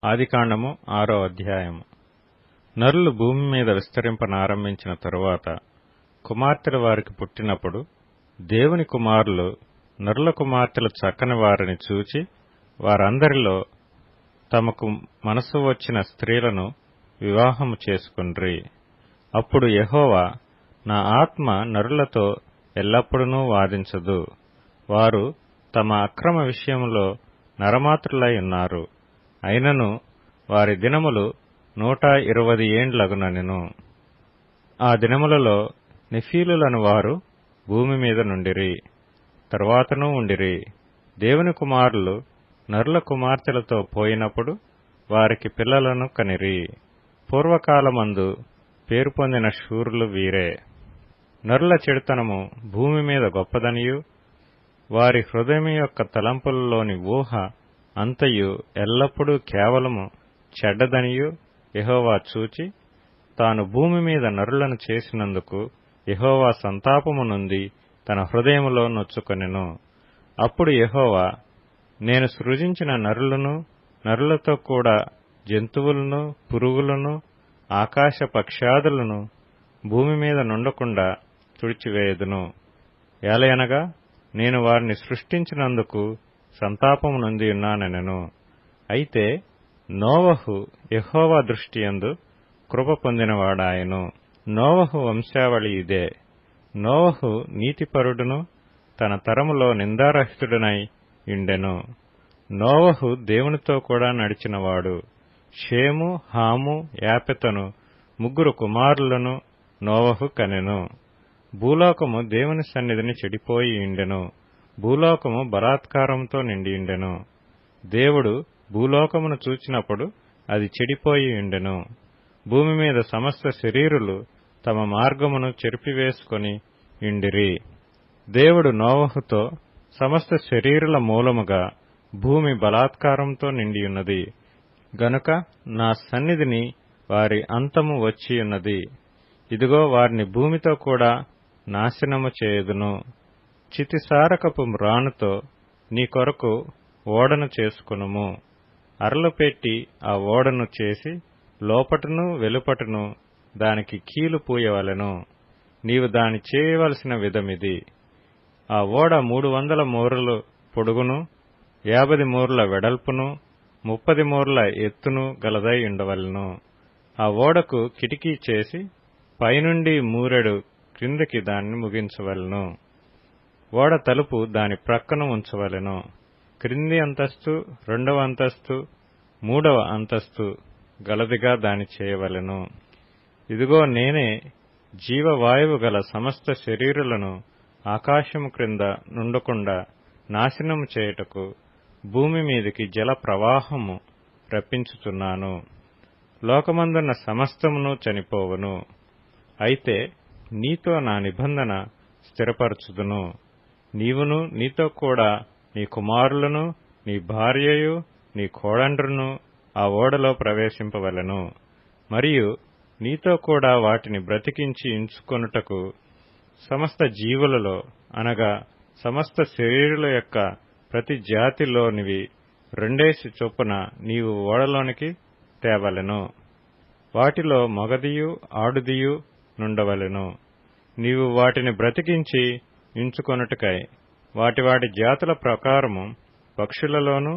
ఆదికాండము 6వ అధ్యాయము. నరులు భూమి మీద విస్తరింపనారంభించిన తరువాత కుమార్తెలు వారికి పుట్టినప్పుడు దేవుని కుమారులు నరుల కుమార్తెలు చక్కని వారిని చూచి వారందరిలో తమకు మనసు వచ్చిన స్త్రీలను వివాహము చేసుకొండ్రి. అప్పుడు యెహోవా, నా ఆత్మ నరులతో ఎల్లప్పుడూ వాదించదు. వారు తమ అక్రమ విషయములో నరమాతృలై ఉన్నారు. అయినను వారి దినములు 120 ఏండ్లగునెను. ఆ దినములలో నెఫీలులను వారు భూమి మీద నుండిరి, తరువాతనూ ఉండిరి. దేవుని కుమారులు నరుల కుమార్తెలతో పోయినప్పుడు వారికి పిల్లలను కనిరి. పూర్వకాలమందు పేరు పొందిన శూరులు వీరే. నరుల చెడుతనము భూమి మీద గొప్పదనియు వారి హృదయం యొక్క తలంపులలోని ఊహ అంతయు ఎల్లప్పుడూ కేవలము చెడ్డదనియు యెహోవా చూచి తాను భూమి మీద నరులను చేసినందుకు యెహోవా సంతాపము నొంది తన హృదయములో నొచ్చుకొనెను. అప్పుడు యెహోవా, నేను సృజించిన నరులను, నరులతో కూడా జంతువులను, పురుగులను, ఆకాశ పక్ష్యాదులను భూమి మీద నుండకుండా తుడిచివేయదును. ఏలయనగా నేను వారిని సృష్టించినందుకు సంతాపము నొందియున్నానెనెను. అయితే నోవహు యెహోవా దృష్టియందు కృప పొందినవాడాయెను. నోవహు వంశావళి ఇదే. నోవహు నీతిపరుడును తన తరములో నిందారహితుడనై యుండెను. నోవహు దేవునితో కూడా నడిచినవాడు. షేము, హాము, యాపెతను 3 కుమారులను నోవహు కనెను. భూలోకము దేవుని సన్నిధిని చెడిపోయి యుండెను. భూలోకము బలాత్కారముతో నిండియుండెను. దేవుడు భూలోకమును చూచినప్పుడు అది చెడిపోయి యుండెను. భూమి మీద సమస్త శరీరులు తమ మార్గమును చెరిపివేసుకొని యుండిరి. దేవుడు నోవహుతో, సమస్త శరీరుల మూలముగా భూమి బలాత్కారంతో నిండియున్నది గనుక నా సన్నిధిని వారి అంతము వచ్చియున్నది. ఇదిగో వారిని భూమితో కూడా నాశనము చేయుదును. చితిసారకపు మ్రానుతో నీ కొరకు ఓడను చేసుకొనుము. అరలు పెట్టి ఆ ఓడను చేసి లోపటను వెలుపటను దానికి కీలు పూయవలెను. నీవు దాని చేయవలసిన విధమిది. ఆ ఓడ 300 మూరలు పొడుగును, 50 మూరల వెడల్పును, 30 మూరల ఎత్తును గలదై ఉండవలెను. ఆ ఓడకు కిటికీ చేసి పైనుండి మూరెడు క్రిందికి దాన్ని ముగించవలెను. ఓడ తలుపు దాని ప్రక్కన ఉంచవలెను. క్రింది అంతస్తు, 2వ అంతస్తు, 3వ అంతస్తు గలదిగా దాని చేయవలెను. ఇదిగో నేనే జీవవాయువు గల సమస్త శరీరులను ఆకాశము క్రింద నుండకుండా నాశనము చేయుటకు భూమి మీదికి జల ప్రవాహము రప్పించుచున్నాను. లోకమందున్న సమస్తమును చనిపోవును. అయితే నీతో నా నిబంధన స్థిరపరచుదును. నీవును నీతో కూడా నీ కుమారులను, నీ భార్యయు, నీ కోడండ్రును ఆ ఓడలో ప్రవేశింపవలెను. మరియు నీతో కూడా వాటిని బ్రతికించి ఉంచుకొనుటకు సమస్త జీవులలో అనగా సమస్త శరీరుల యొక్క ప్రతి జాతిలోనివి 2 చొప్పున నీవు ఓడలోనికి తేవలెను. వాటిలో మగదియు ఆడుదియు నుండవలెను. నీవు వాటిని బ్రతికించి ఉంచుకొనుటకై వాటి వాటి జాతుల ప్రకారము పక్షులలోను,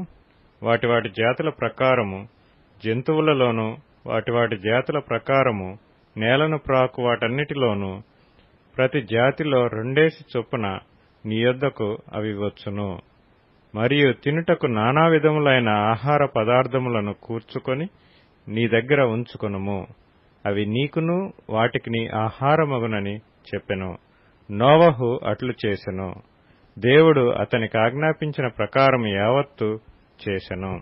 వాటి వాటి జాతుల ప్రకారము జంతువులలోను, వాటి వాటి జాతుల ప్రకారము నేలను ప్రాకు వాటన్నిటిలోనూ ప్రతి జాతిలో 2 చొప్పున నీ యొద్దకు అవి వచ్చును. మరియు తినుటకు నానా విధములైన ఆహార పదార్థములను కూర్చుకొని నీ దగ్గర ఉంచుకొనుము. అవి నీకును వాటికి నీ ఆహారమగునని చెప్పెను. నోవహు అట్లు చేసెను. దేవుడు అతనికి ఆజ్ఞాపించిన ప్రకారం యావత్తు చేసెను.